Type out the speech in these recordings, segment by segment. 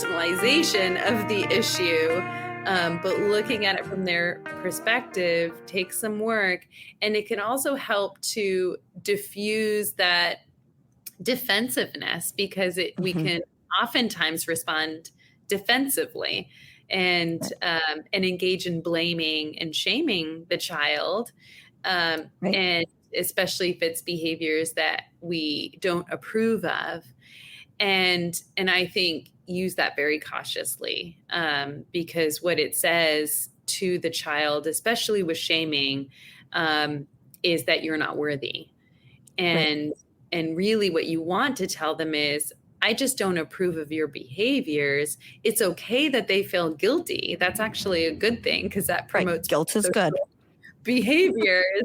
personalization of the issue, but looking at it from their perspective takes some work. And it can also help to diffuse that defensiveness, because we Mm-hmm. can oftentimes respond defensively and Right. and engage in blaming and shaming the child, Right. and especially if it's behaviors that we don't approve of. And I think use that very cautiously, because what it says to the child, especially with shaming, is that you're not worthy. Right. And really what you want to tell them is, I just don't approve of your behaviors. It's okay that they feel guilty. That's actually a good thing, because that Right. promotes Guilt is good. behaviors.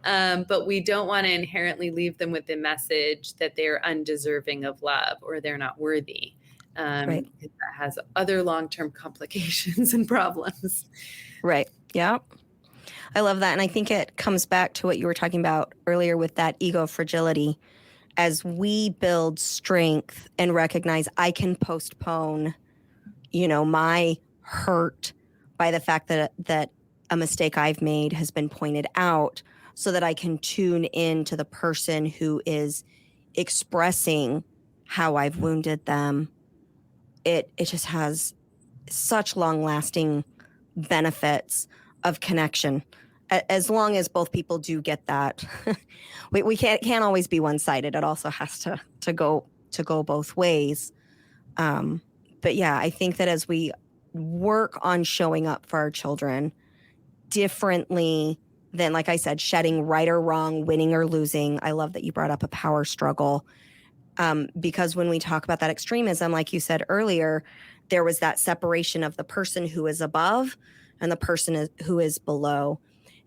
But we don't want to inherently leave them with the message that they're undeserving of love or they're not worthy. Right. That has other long-term complications and problems. Right. Yeah. I love that. And I think it comes back to what you were talking about earlier with that ego fragility. As we build strength and recognize I can postpone, my hurt by the fact that a mistake I've made has been pointed out, so that I can tune in to the person who is expressing how I've wounded them. It just has such long-lasting benefits of connection, as long as both people do get that. We can't always be one-sided. It also has to go both ways. But yeah, I think that as we work on showing up for our children differently than, like I said, shedding right or wrong, winning or losing. I love that you brought up a power struggle. Because when we talk about that extremism, like you said earlier, there was that separation of the person who is above and the person who is below.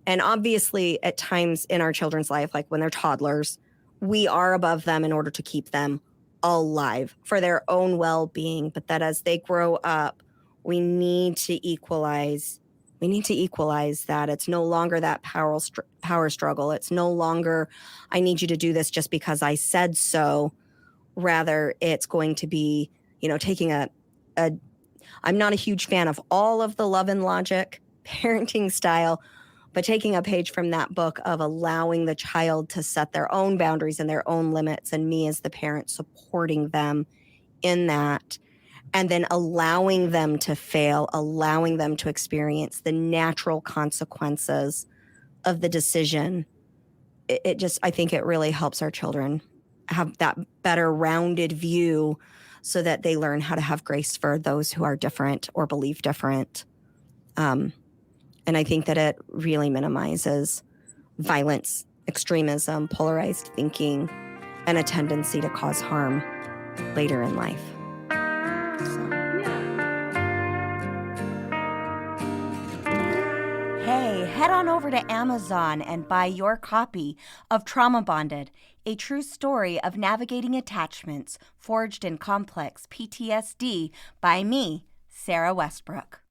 And obviously, at times in our children's life, like when they're toddlers, we are above them in order to keep them alive for their own well-being. But that as they grow up, we need to equalize. We need to equalize that. It's no longer that power struggle. It's no longer, I need you to do this just because I said so. Rather, it's going to be, taking I'm not a huge fan of all of the Love and Logic parenting style, but taking a page from that book of allowing the child to set their own boundaries and their own limits, and me as the parent supporting them in that, and then allowing them to fail, allowing them to experience the natural consequences of the decision. I think it really helps our children have that better rounded view, so that they learn how to have grace for those who are different or believe different. And I think that it really minimizes violence, extremism, polarized thinking, and a tendency to cause harm later in life. Hey, head on over to Amazon and buy your copy of Trauma Bonded, a true story of navigating attachments forged in complex PTSD by me, Sarah Westbrook.